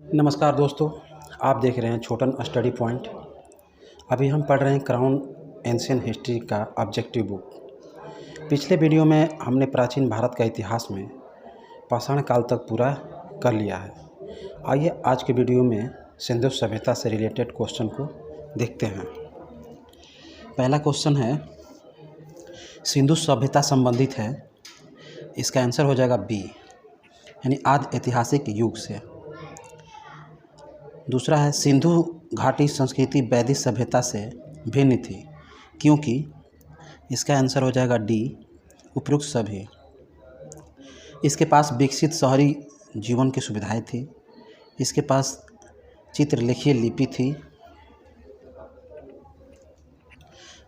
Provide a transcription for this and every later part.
नमस्कार दोस्तों, आप देख रहे हैं छोटन स्टडी पॉइंट। अभी हम पढ़ रहे हैं क्राउन एंशियंट हिस्ट्री का ऑब्जेक्टिव बुक। पिछले वीडियो में हमने प्राचीन भारत का इतिहास में पाषाण काल तक पूरा कर लिया है। आइए आज के वीडियो में सिंधु सभ्यता से रिलेटेड क्वेश्चन को देखते हैं। पहला क्वेश्चन है, सिंधु सभ्यता संबंधित है, इसका आंसर हो जाएगा बी, यानी आदि ऐतिहासिक युग से। दूसरा है, सिंधु घाटी संस्कृति वैदिक सभ्यता से भिन्न थी, क्योंकि इसका आंसर हो जाएगा डी, उपरोक्त सभी। इसके पास विकसित शहरी जीवन की सुविधाएं थी, इसके पास चित्रलेखीय लिपि थी,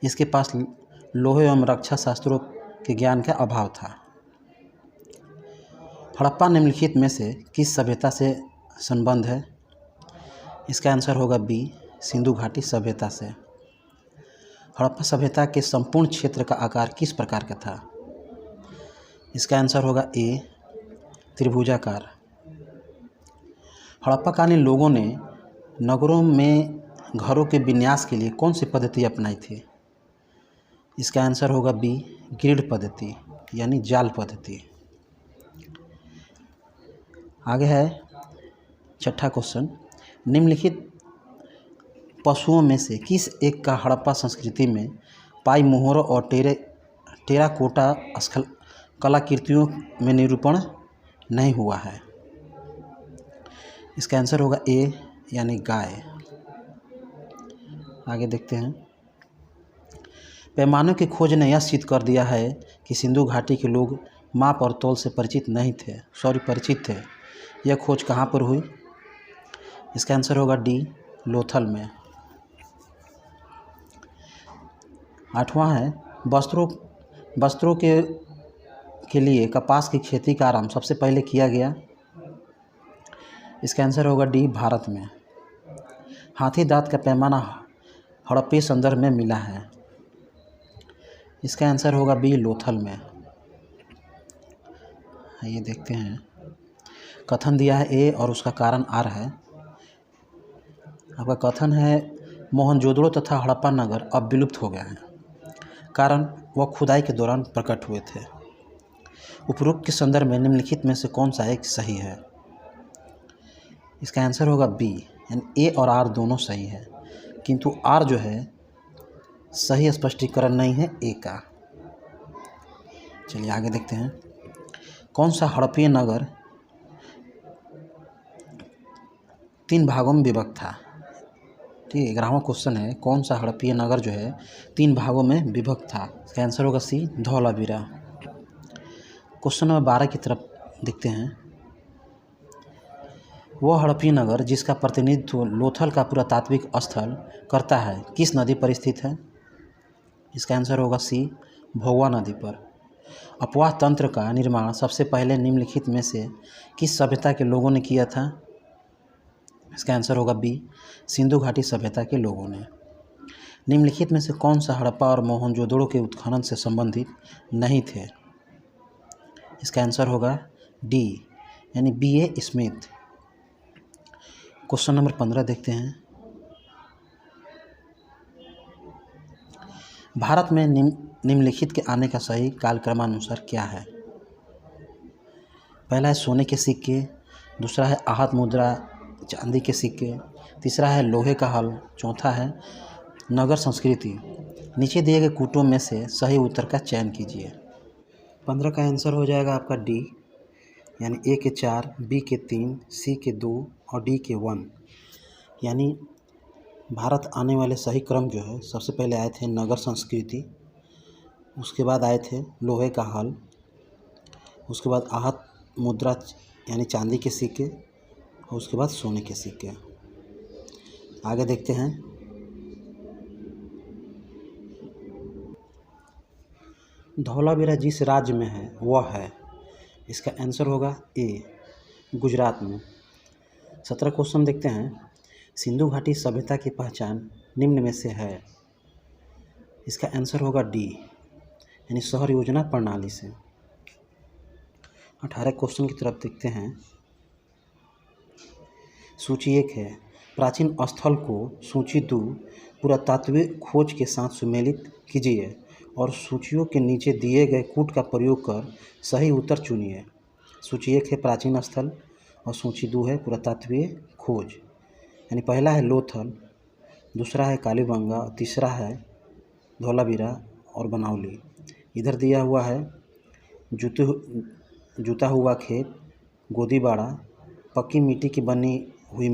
इसके पास लोहे एवं रक्षा शास्त्रों के ज्ञान का अभाव था। हड़प्पा निम्नलिखित में से किस सभ्यता से संबंध है? इसका आंसर होगा बी, सिंधु घाटी सभ्यता से। हड़प्पा सभ्यता के संपूर्ण क्षेत्र का आकार किस प्रकार का था? इसका आंसर होगा ए, त्रिभुजाकार। हड़प्पाकालीन लोगों ने नगरों में घरों के विन्यास के लिए कौन सी पद्धति अपनाई थी? इसका आंसर होगा बी, ग्रिड पद्धति, यानी जाल पद्धति। आगे है छठा क्वेश्चन, निम्नलिखित पशुओं में से किस एक का हड़प्पा संस्कृति में पाई मोहरों और टेराकोटा कलाकृतियों में निरूपण नहीं हुआ है? इसका आंसर होगा ए, यानी गाय। आगे देखते हैं, पैमानों की खोज ने यह सिद्ध कर दिया है कि सिंधु घाटी के लोग माप और तौल से परिचित थे। यह खोज कहाँ पर हुई? इसका आंसर होगा डी, लोथल में। आठवां है, वस्त्रों के लिए कपास की खेती का आरंभ सबसे पहले किया गया। इसका आंसर होगा डी, भारत में। हाथी दांत का पैमाना हड़प्पी संदर्भ में मिला है। इसका आंसर होगा बी, लोथल में। ये देखते हैं, कथन दिया है ए और उसका कारण आर है। आपका कथन है, मोहनजोदड़ो तथा हड़प्पा नगर अब विलुप्त हो गए हैं, कारण वह खुदाई के दौरान प्रकट हुए थे। उपरोक्त के संदर्भ में निम्नलिखित में से कौन सा एक सही है? इसका आंसर होगा बी, यानी ए और आर दोनों सही है, किंतु आर जो है सही स्पष्टीकरण नहीं है ए का। चलिए आगे देखते हैं, कौन सा हड़प्पीय नगर 3 भागों में विभक्त था? ठीक है, 11वां क्वेश्चन है, कौन सा हड़प्पीय नगर जो है 3 भागों में विभक्त था? इसका आंसर होगा सी, धौलावीरा। क्वेश्चन नंबर 12 की तरफ देखते हैं, वह हड़प्पीय नगर जिसका प्रतिनिधित्व लोथल का पुरातात्विक स्थल करता है किस नदी पर स्थित है? इसका आंसर होगा सी, भोगवा नदी पर। अपवाह तंत्र का निर्माण सबसे पहले निम्नलिखित में से किस सभ्यता के लोगों ने किया था? इसका आंसर होगा बी, सिंधु घाटी सभ्यता के लोगों ने। निम्नलिखित में से कौन सा हड़प्पा और मोहनजोदड़ो के उत्खनन से संबंधित नहीं थे? इसका आंसर होगा डी, यानी B A Smith. Question number 15 देखते हैं, भारत में निम्नलिखित के आने का सही कालक्रमानुसार क्या है? पहला है सोने के सिक्के, दूसरा है आहत मुद्रा चांदी के सिक्के, तीसरा है लोहे का हल, चौथा है नगर संस्कृति। नीचे दिए गए कूटों में से सही उत्तर का चयन कीजिए। 15 का आंसर हो जाएगा आपका डी, यानी ए के 4, बी के 3, सी के 2 और डी के 1। यानी भारत आने वाले सही क्रम जो है, सबसे पहले आए थे नगर संस्कृति, उसके बाद आए थे लोहे का हल, उसके बाद आहत मुद्रा यानी चांदी के सिक्के, और उसके बाद सोने के सिक्के। आगे देखते हैं, धौलावीरा जिस राज्य में है वह है? इसका आंसर होगा ए, गुजरात में। 17 क्वेश्चन देखते हैं, सिंधु घाटी सभ्यता की पहचान निम्न में से है? इसका आंसर होगा डी, यानी शहर योजना प्रणाली से। 18 क्वेश्चन की तरफ देखते हैं, सूची 1 है प्राचीन स्थल को, सूची 2 पुरातात्विक खोज के साथ सुमेलित कीजिए और सूचियों के नीचे दिए गए कूट का प्रयोग कर सही उत्तर चुनिए। सूची 1 है प्राचीन स्थल और सूची 2 है पुरातात्विक खोज। यानी पहला है लोथल, दूसरा है कालीबंगा, तीसरा है धोलावीरा और बनावली। इधर दिया हुआ है जुता हुआ खेत, गोदीबाड़ा, पक्की मिट्टी की बनी हुई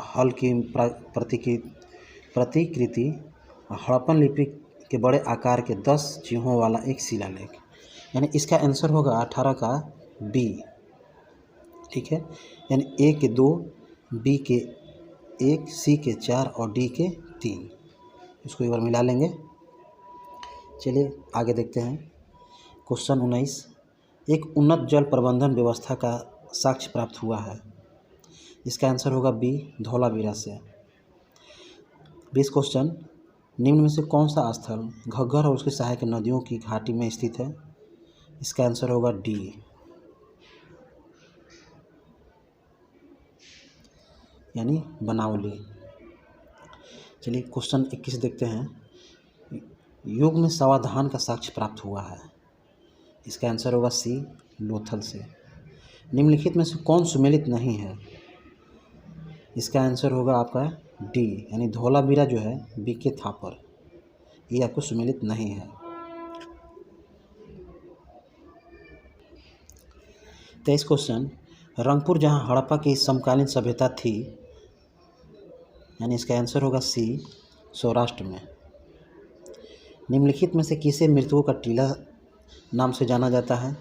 हल की प्रतिकृति, हड़प्पन लिपि के बड़े आकार के 10 चिन्हों वाला एक शिलालेख। यानी इसका आंसर होगा 18 का बी। ठीक है, यानी ए के 2, बी के 1, सी के 4 और डी के 3। इसको एक बार मिला लेंगे। चलिए आगे देखते हैं। क्वेश्चन 19, एक उन्नत जल प्रबंधन व्यवस्था का साक्ष्य प्राप्त हुआ है। इसका आंसर होगा बी, धौलावीरा से। 20 क्वेश्चन, निम्न में से कौन सा स्थल घग्गर और उसकी सहायक नदियों की घाटी में स्थित है? इसका आंसर होगा डी, यानी बनावली। चलिए क्वेश्चन 21 देखते हैं। युग में सावधान का साक्ष्य प्राप्त हुआ है। इसका आंसर होगा सी, लोथल से। निम्नलिखित में से कौन सुमेलित नहीं है? इसका आंसर होगा आपका डी, यानी धौलावीरा जो है बी के थापर, ये आपको सुमेलित नहीं है। 23 क्वेश्चन, रंगपुर जहां हड़प्पा की समकालीन सभ्यता थी, यानी इसका आंसर होगा सी, सौराष्ट्र में। निम्नलिखित में से किसे मृतकों का टीला नाम से जाना जाता है?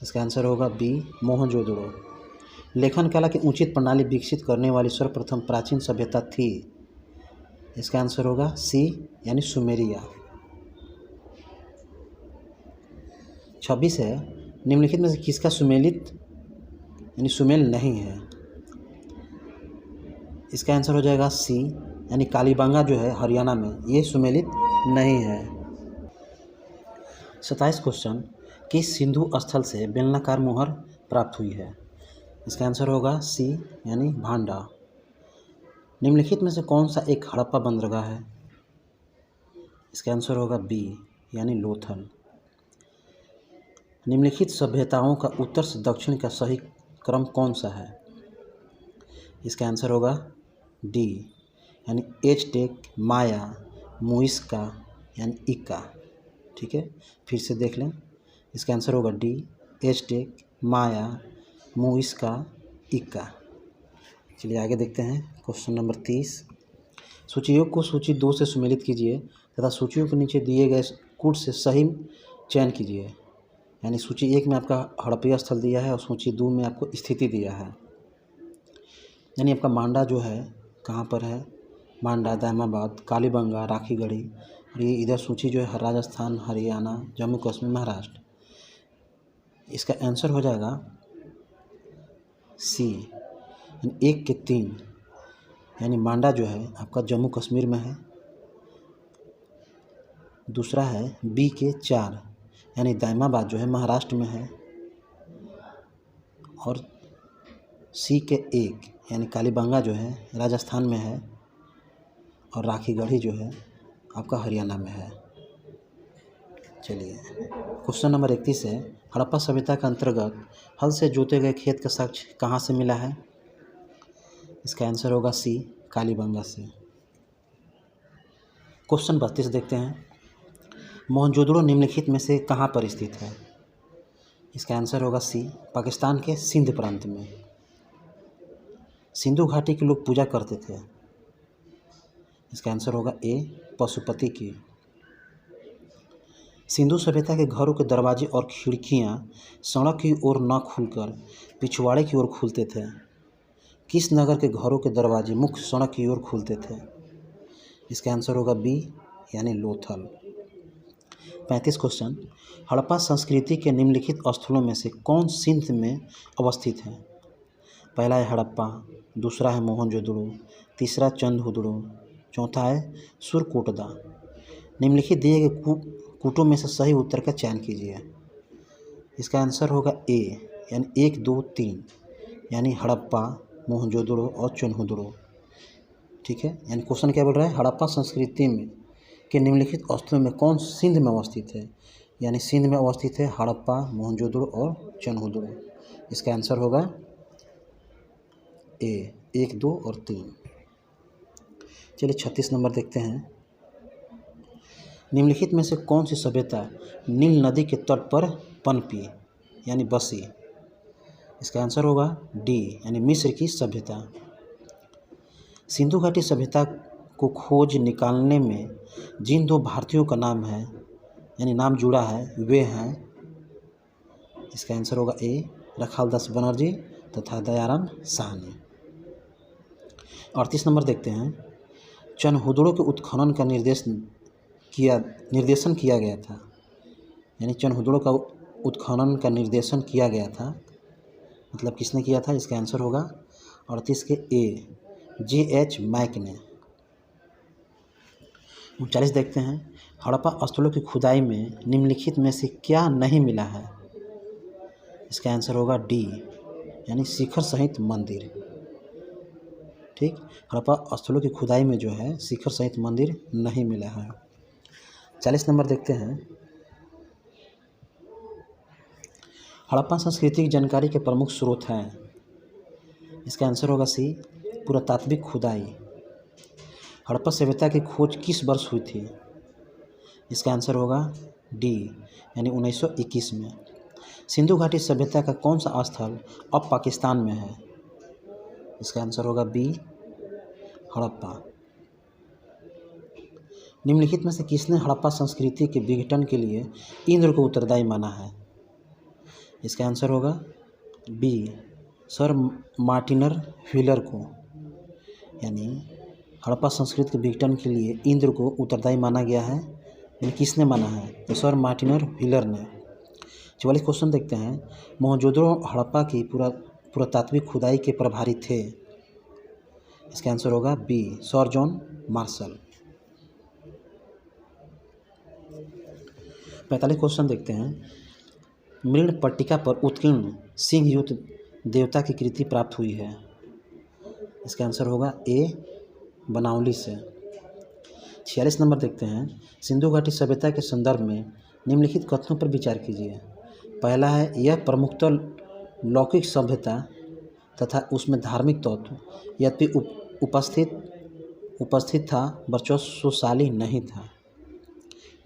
इसका आंसर होगा बी, मोहनजोदड़ो। लेखन कला की उचित प्रणाली विकसित करने वाली सर्वप्रथम प्राचीन सभ्यता थी। इसका आंसर होगा सी, यानी सुमेरिया। 26 है, निम्नलिखित में से किसका सुमेलित यानी सुमेल नहीं है? इसका आंसर हो जाएगा सी, यानी कालीबंगा जो है हरियाणा में, ये सुमेलित नहीं है। 27 क्वेश्चन, किस सिंधु स्थल से बेलनाकार मोहर प्राप्त हुई है? इसका आंसर होगा सी, यानी भांडा। निम्नलिखित में से कौन सा एक हड़प्पा बंदरगाह है? इसका आंसर होगा बी, यानी लोथल। निम्नलिखित सभ्यताओं का उत्तर से दक्षिण का सही क्रम कौन सा है? इसका आंसर होगा डी, यानी एजटेक, माया, मुइस्का यानी इक्का। ठीक है, फिर से देख लें। इसका आंसर होगा डी, एजटेक, माया, मुइस्का, इक्का। चलिए आगे देखते हैं। क्वेश्चन नंबर 30, सूचियों को सूची 2 से सुमेलित कीजिए तथा सूचियों के नीचे दिए गए कूट से सही चयन कीजिए। यानी सूची 1 में आपका हड़प्पा स्थल दिया है और सूची 2 में आपको स्थिति दिया है। यानी आपका मांडा जो है कहाँ पर है? मांडा, दायमाबाद, कालीबंगा, राखीगढ़ी, और ये इधर सूची जो है राजस्थान, हरियाणा, जम्मू कश्मीर, महाराष्ट्र। इसका आंसर हो जाएगा सी, 1 के 3, यानी मांडा जो है आपका जम्मू कश्मीर में है। दूसरा है बी के 4, यानी दायमाबाद जो है महाराष्ट्र में है। और सी के 1, यानी कालीबंगा जो है राजस्थान में है। और राखीगढ़ी जो है आपका हरियाणा में है। चलिए क्वेश्चन नंबर 31 है, हड़प्पा सभ्यता के अंतर्गत हल से जोते गए खेत का साक्ष्य कहाँ से मिला है? इसका आंसर होगा सी, कालीबंगा से। क्वेश्चन 32 देखते हैं, मोहनजोदड़ो निम्नलिखित में से कहाँ पर स्थित है? इसका आंसर होगा सी, पाकिस्तान के सिंध प्रांत में। सिंधु घाटी के लोग पूजा करते थे। इसका आंसर होगा ए, पशुपति की। सिंधु सभ्यता के घरों के दरवाजे और खिड़कियां सड़क की ओर न खुलकर पिछवाड़े की ओर खुलते थे। किस नगर के घरों के दरवाजे मुख्य सड़क की ओर खुलते थे? इसका आंसर होगा बी, यानी लोथल। 35 क्वेश्चन, हड़प्पा संस्कृति के निम्नलिखित स्थलों में से कौन सिंध में अवस्थित है? पहला है हड़प्पा, दूसरा है मोहनजोदड़ो, तीसरा चंदहुदड़ो, चौथा है सुरकोटदा। निम्नलिखित दिए गए कूटों में से सही उत्तर का चयन कीजिए। इसका आंसर होगा ए, यानी 1, 2, 3, यानी हड़प्पा, मोहनजोदड़ो और चनहुदड़ो। ठीक है, यानी क्वेश्चन क्या बोल रहा है, हड़प्पा संस्कृति में के निम्नलिखित स्थलों में कौन सिंध में अवस्थित है। यानी सिंध में अवस्थित है हड़प्पा, मोहनजोदड़ो और चनहुदड़ो। इसका आंसर होगा ए, 1, 2 और 3। चलिए 36 नंबर देखते हैं। निम्नलिखित में से कौन सी सभ्यता नील नदी के तट पर पनपी यानी बसी। इसका आंसर होगा डी, यानी मिस्र की सभ्यता। सिंधु घाटी सभ्यता को खोज निकालने में जिन 2 भारतीयों का नाम है यानी नाम जुड़ा है वे हैं, इसका आंसर होगा ए, रखालदास बनर्जी तथा दयाराम साहनी। 38 नंबर देखते हैं। चनहुदड़ो के उत्खनन का निर्देशन किया गया था। यानी चनहुदड़ो का उत्खनन का निर्देशन किया गया था, मतलब किसने किया था। इसका आंसर होगा 38 के ए, J.H. मैक ने। 39 देखते हैं। हड़प्पा स्थलों की खुदाई में निम्नलिखित में से क्या नहीं मिला है। इसका आंसर होगा डी, यानी शिखर सहित मंदिर। ठीक, हड़प्पा स्थलों की खुदाई में जो है शिखर सहित मंदिर नहीं मिला है। 40 नंबर देखते हैं। हड़प्पा संस्कृति की जानकारी के प्रमुख स्रोत हैं। इसका आंसर होगा सी, पुरातात्विक खुदाई। हड़प्पा सभ्यता की खोज किस वर्ष हुई थी। इसका आंसर होगा डी, यानी 1921 में। सिंधु घाटी सभ्यता का कौन सा स्थल अब पाकिस्तान में है। इसका आंसर होगा बी, हड़प्पा। निम्नलिखित में से किसने हड़प्पा संस्कृति के विघटन के लिए इंद्र को उत्तरदायी माना है। इसका आंसर होगा बी, सर मार्टिन व्हीलर को। यानी हड़प्पा संस्कृति के विघटन के लिए इंद्र को उत्तरदायी माना गया है, यानी किसने माना है, तो सर मार्टिन व्हीलर ने। 44 क्वेश्चन देखते हैं। मोहनजोदड़ो हड़प्पा की पुरातात्विक खुदाई के प्रभारी थे। इसका आंसर होगा B, sir John Marshall. 45 question देखते हैं। मृण पट्टिका पर उत्कीर्ण सिंह युक्त देवता की कृति प्राप्त हुई है। इसका आंसर होगा ए, बनावली से। 46 नंबर देखते हैं। सिंधु घाटी सभ्यता के संदर्भ में निम्नलिखित कथनों पर विचार कीजिए। पहला है, यह प्रमुखतः लौकिक सभ्यता तथा उसमें धार्मिक तत्व यद्यपि उपस्थित था, वर्चस्वशाली नहीं था।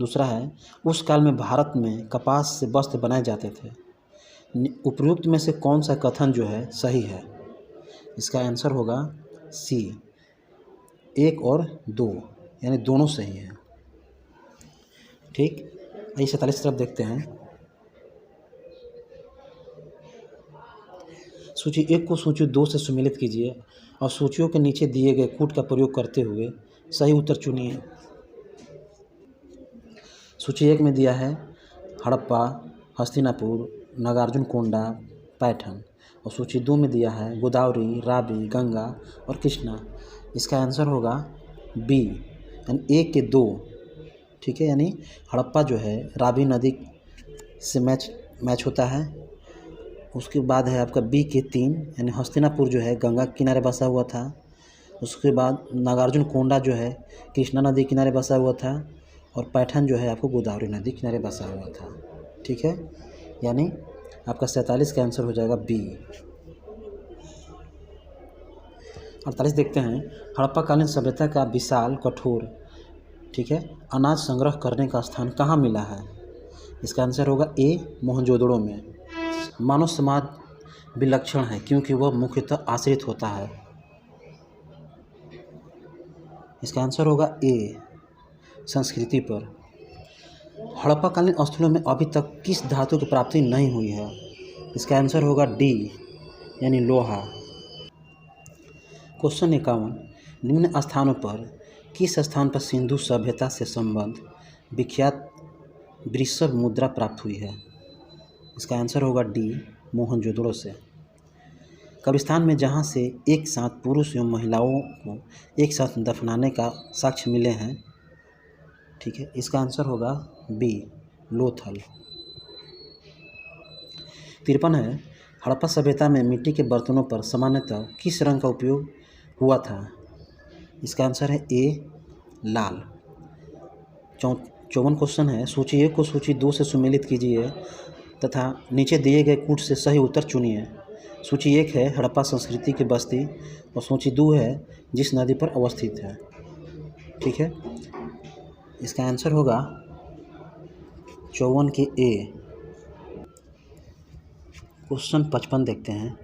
दूसरा है, उस काल में भारत में कपास से वस्त्र बनाए जाते थे। उपयुक्त में से कौन सा कथन जो है सही है। इसका आंसर होगा सी, 1 और 2, यानी दोनों सही है। ठीक, आइए 47 तरफ देखते हैं। सूची 1 को सूची 2 से सम्मिलित कीजिए और सूचियों के नीचे दिए गए कूट का प्रयोग करते हुए सही उत्तर चुनिए। सूची 1 में दिया है हड़प्पा, हस्तिनापुर, नागार्जुनकोंडा, पैठन। और सूची 2 में दिया है गोदावरी, रावी, गंगा और कृष्णा। इसका आंसर होगा बी, यानी 1 के 2। ठीक है, यानी हड़प्पा जो है रावी नदी से मैच होता है। उसके बाद है आपका बी के 3, यानी हस्तिनापुर जो है गंगा के किनारे बसा हुआ था। उसके बाद नागार्जुनकोंडा जो है कृष्णा नदी किनारे बसा हुआ था। और पैठन जो है आपको गोदावरी नदी किनारे बसा हुआ था। ठीक है, यानी आपका 47 का आंसर हो जाएगा बी। 48 देखते हैं। हड़प्पा कालीन सभ्यता का विशाल कठोर, ठीक है, अनाज संग्रह करने का स्थान कहाँ मिला है। इसका आंसर होगा ए, मोहनजोदड़ो में। मानव समाज विलक्षण है क्योंकि वह मुख्यतः आश्रित होता है। इसका आंसर होगा ए, संस्कृति पर। हड़प्पाकालीन स्थलों में अभी तक किस धातु की प्राप्ति नहीं हुई है। इसका आंसर होगा डी, यानी लोहा। क्वेश्चन 51, निम्न स्थानों पर किस स्थान पर सिंधु सभ्यता से संबंध विख्यात वृषभ मुद्रा प्राप्त हुई है। इसका आंसर होगा डी, मोहनजोदड़ो से। कब्रिस्तान में जहां से एक साथ पुरुष एवं महिलाओं को एक साथ दफनाने का साक्ष्य मिले हैं। ठीक है, इसका आंसर होगा बी, लोथल। 53 है, हड़प्पा सभ्यता में मिट्टी के बर्तनों पर सामान्यतः किस रंग का उपयोग हुआ था? इसका आंसर है ए लाल। 54 क्वेश्चन है, सूची 1 को सूची 2 से सुमेलित कीजिए तथा नीचे दिए गए कूट से सही उत्तर चुनिए। सूची 1 है हड़प्पा संस्कृति की बस्ती और सूची 2 है जिस नदी पर अवस्थित है। ठीक है, इसका आंसर होगा 54 की ए। क्वेश्चन 55 देखते हैं।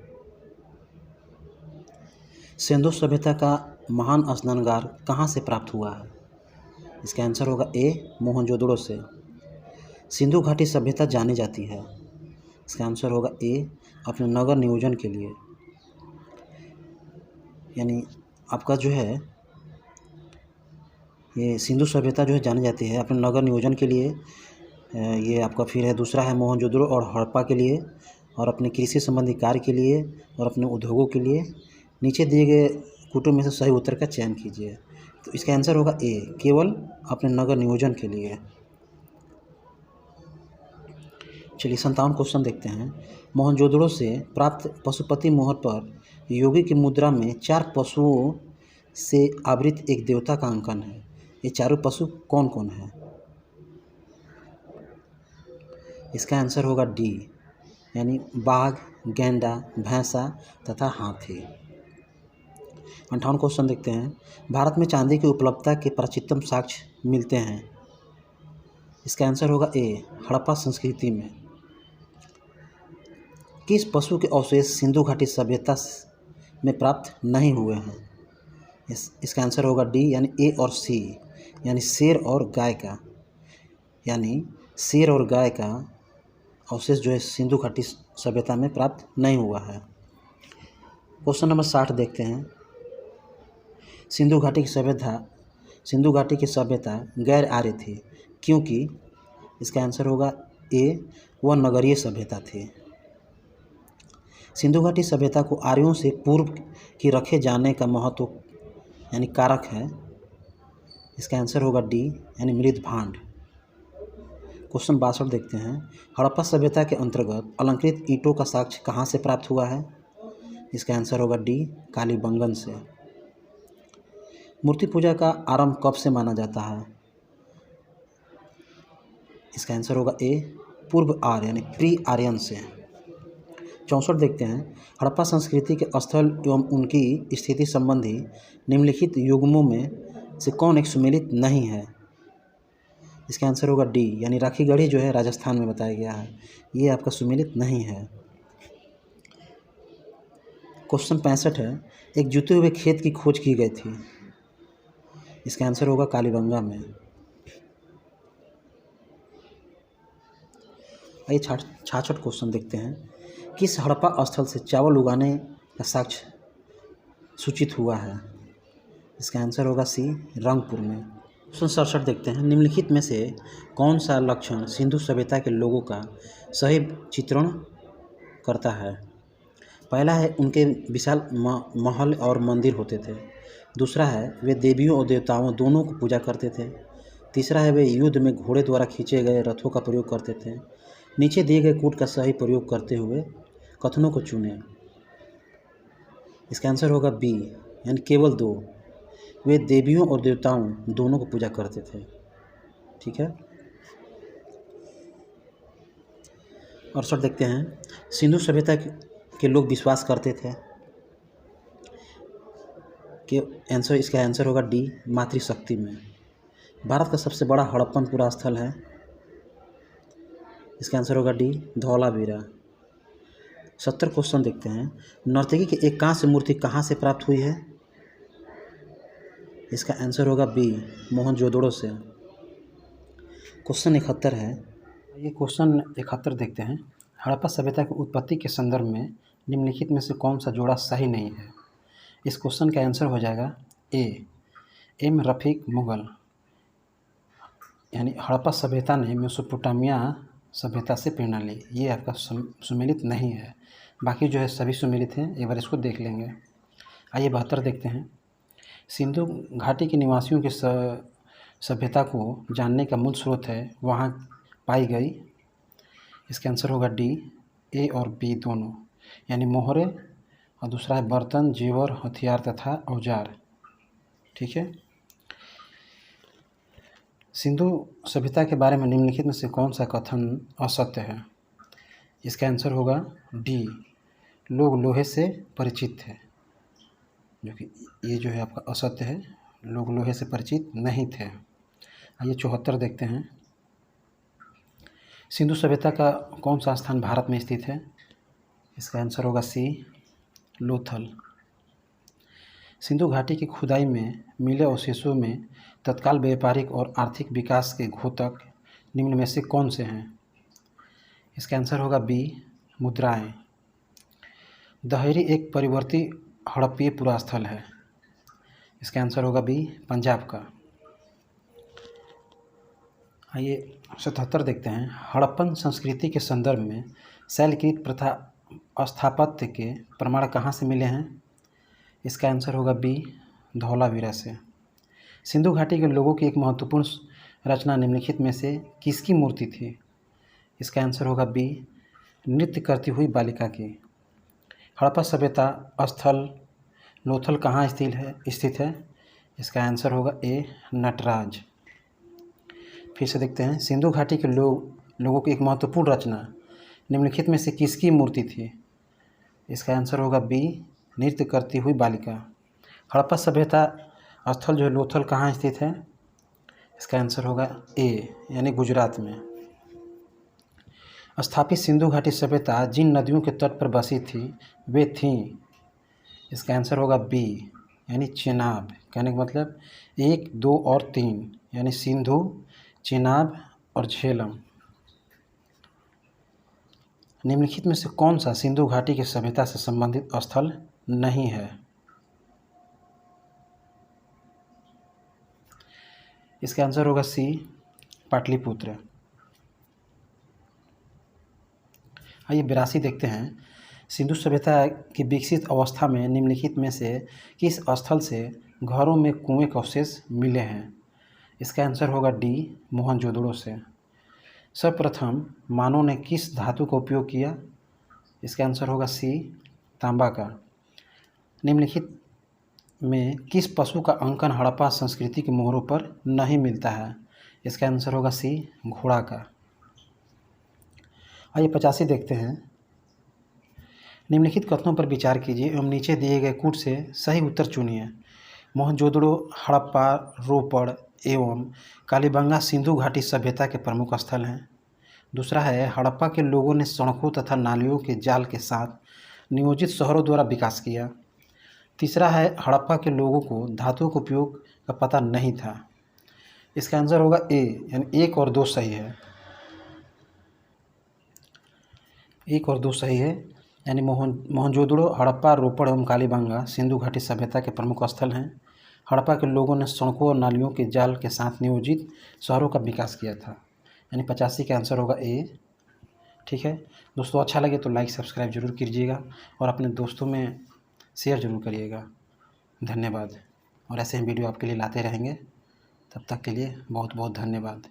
सिंधु सभ्यता का महान स्नानगार कहाँ से प्राप्त हुआ है? इसका आंसर होगा ए मोहनजोदड़ो से। सिंधु घाटी सभ्यता जानी जाती है। इसका आंसर होगा ए अपने नगर नियोजन के लिए, यानी आपका जो है ये सिंधु सभ्यता जो है जानी जाती है अपने नगर नियोजन के लिए। ये आपका फिर है दूसरा है मोहनजोदड़ो और हड़प्पा के लिए और अपने कृषि संबंधी कार्य के लिए और अपने उद्योगों के लिए। नीचे दिए गए कूटों में से सही उत्तर का चयन कीजिए। तो इसका आंसर होगा ए केवल अपने नगर नियोजन के लिए। चलिए 57 क्वेश्चन देखते हैं। मोहनजोदड़ो से प्राप्त पशुपति मोहर पर योगी की मुद्रा में 4 पशुओं से आवृत एक देवता का अंकन है। ये चारों पशु कौन कौन है? इसका आंसर होगा डी, यानी बाघ, गैंडा, भैंसा तथा हाथी। 58 क्वेश्चन देखते हैं। भारत में चांदी की उपलब्धता के प्राचीनतम साक्ष्य मिलते हैं। इसका आंसर होगा ए हड़प्पा संस्कृति में। किस पशु के अवशेष सिंधु घाटी सभ्यता में प्राप्त नहीं हुए हैं? इसका आंसर होगा डी, यानी ए और सी, यानी शेर और गाय का। यानी शेर और गाय का अवशेष जो है सिंधु घाटी सभ्यता में प्राप्त नहीं हुआ है। क्वेश्चन नंबर 60 देखते हैं। सिंधु घाटी की सभ्यता गैर आर्य थी क्योंकि इसका आंसर होगा ए वह नगरीय सभ्यता थी। सिंधु घाटी सभ्यता को आर्यों से पूर्व की रखे जाने का महत्व यानी कारक है। इसका आंसर होगा डी, यानी मृद भांड। क्वेश्चन 62 देखते हैं। हड़प्पा सभ्यता के अंतर्गत अलंकृत ईंटों का साक्ष्य कहाँ से प्राप्त हुआ है? इसका आंसर होगा डी, कालीबंगन से। मूर्ति पूजा का आरंभ कब से माना जाता है? इसका आंसर होगा ए पूर्व आर्य यानी प्री आर्यन से। 64 देखते हैं। हड़प्पा संस्कृति के स्थल एवं उनकी स्थिति संबंधी निम्नलिखित युग्मों में से कौन एक सुमेलित नहीं है? इसका आंसर होगा डी, यानी राखीगढ़ी जो है राजस्थान में बताया गया है, ये आपका सुमेलित नहीं है। क्वेश्चन 65 है। एक जुते हुए खेत की खोज की गई थी। इसका आंसर होगा कालीबंगा में। आइए 66 क्वेश्चन देखते हैं। किस हड़प्पा स्थल से चावल उगाने का साक्ष्य सूचित हुआ है? इसका आंसर होगा सी, रंगपुर में। क्वेश्चन 67 देखते हैं। निम्नलिखित में से कौन सा लक्षण सिंधु सभ्यता के लोगों का सही चित्रण करता है? पहला है उनके विशाल महल और मंदिर होते थे। दूसरा है वे देवियों और देवताओं दोनों को पूजा करते थे। तीसरा है वे युद्ध में घोड़े द्वारा खींचे गए रथों का प्रयोग करते थे। नीचे दिए गए कूट का सही प्रयोग करते हुए कथनों को चुनें। इसका आंसर होगा बी, यानी केवल 2, वे देवियों और देवताओं दोनों को पूजा करते थे। ठीक है, 68 देखते हैं। सिंधु सभ्यता के लोग विश्वास करते थे कि इसका आंसर होगा डी, मातृशक्ति में। भारत का सबसे बड़ा हड़प्पन पुरा स्थल है। इसका आंसर होगा डी, धौलावीरा। 70 क्वेश्चन देखते हैं। नर्तकी की एक कांस्य मूर्ति कहाँ से प्राप्त हुई है? इसका आंसर होगा बी, मोहनजोदड़ो से। क्वेश्चन 71 है। ये क्वेश्चन 71 देखते हैं। हड़प्पा सभ्यता की उत्पत्ति के संदर्भ में निम्नलिखित में से कौन सा जोड़ा सही नहीं है? इस क्वेश्चन का आंसर हो जाएगा ए, एम रफीक मुगल, यानी हड़प्पा सभ्यता ने मेसोपोटामिया सभ्यता से प्रेरणा ली। ये आपका सुमेलित नहीं है, बाकी जो है सभी सुमेलित हैं। एक बार इसको देख लेंगे। आइए 72 देखते हैं। सिंधु घाटी के निवासियों की सभ्यता को जानने का मूल स्रोत है वहाँ पाई गई। इसका आंसर होगा डी, ए और बी दोनों। यानी मोहरे, और दूसरा है बर्तन, जेवर, हथियार तथा औजार। ठीक है। सिंधु सभ्यता के बारे में निम्नलिखित में से कौन सा कथन असत्य है? इसका आंसर होगा डी, लोग लोहे से परिचित थे, जो कि ये जो है आपका असत्य है, लोग लोहे से परिचित नहीं थे। आइए 74 देखते हैं। सिंधु सभ्यता का कौन सा स्थान भारत में स्थित है? इसका आंसर होगा सी, लोथल। सिंधु घाटी की खुदाई में मिले अवशेषों में तत्काल व्यापारिक और आर्थिक विकास के घोतक निम्न में से कौन से हैं? इसका आंसर होगा बी, मुद्राएं। दहेरी एक परिवर्ती हड़प्पीय पुरास्थल है। इसका आंसर होगा बी, पंजाब का। आइए 77 देखते हैं। हड़प्पन संस्कृति के संदर्भ में शैलकृत प्रथा स्थापत्य के प्रमाण कहाँ से मिले हैं? इसका आंसर होगा बी, धौलावीरा से। सिंधु घाटी के लोगों की एक महत्वपूर्ण रचना निम्नलिखित में से किसकी मूर्ति थी? इसका आंसर होगा बी, नृत्य करती हुई बालिका की। हड़प्पा सभ्यता स्थल लोथल कहाँ स्थित है? इसका आंसर होगा ए, नटराज। फिर से देखते हैं। सिंधु घाटी के लोगों की एक महत्वपूर्ण रचना निम्नलिखित में से किसकी मूर्ति थी? इसका आंसर होगा बी, नृत्य करती हुई बालिका। हड़प्पा सभ्यता स्थल जो है लोथल कहाँ स्थित है? इसका आंसर होगा ए, यानी गुजरात में। स्थापित सिंधु घाटी सभ्यता जिन नदियों के तट पर बसी थी वे थीं। इसका आंसर होगा बी, यानी चेनाब। कहने का मतलब 1, 2 और 3, यानी सिंधु, चेनाब और झेलम। निम्नलिखित में से कौन सा सिंधु घाटी की सभ्यता से संबंधित स्थल नहीं है? इसका आंसर होगा सी, पाटलिपुत्र। आइए 82 देखते हैं। सिंधु सभ्यता की विकसित अवस्था में निम्नलिखित में से किस स्थल से घरों में कुएं के अवशेष मिले हैं? इसका आंसर होगा डी, मोहनजोदड़ो से। सर्वप्रथम मानव ने किस धातु का उपयोग किया? इसका आंसर होगा सी, तांबा का। निम्नलिखित में किस पशु का अंकन हड़प्पा संस्कृति के मोहरों पर नहीं मिलता है? इसका आंसर होगा सी, घोड़ा का। आइए 85 देखते हैं। निम्नलिखित कथनों पर विचार कीजिए एवं नीचे दिए गए कूट से सही उत्तर चुनिए। मोहनजोदड़ो, हड़प्पा, रोपड़ एवं कालीबंगा सिंधु घाटी सभ्यता के प्रमुख स्थल हैं। दूसरा है हड़प्पा के लोगों ने सड़कों तथा नालियों के जाल के साथ नियोजित शहरों द्वारा विकास किया। तीसरा है हड़प्पा के लोगों को धातुओं के उपयोग का पता नहीं था। इसका आंसर होगा ए, यानी 1 और 2 सही है। 1 और 2 सही है, यानी मोहनजोदड़ो, हड़प्पा, रोपड़ एवं कालीबंगा सिंधु घाटी सभ्यता के प्रमुख स्थल हैं। हड़प्पा के लोगों ने सड़कों और नालियों के जाल के साथ नियोजित शहरों का विकास किया था, यानी 85 का आंसर होगा ए। ठीक है दोस्तों, अच्छा लगे तो लाइक सब्सक्राइब जरूर कीजिएगा और अपने दोस्तों में शेयर जरूर करिएगा। धन्यवाद। और ऐसे ही वीडियो आपके लिए लाते रहेंगे। तब तक के लिए बहुत बहुत धन्यवाद।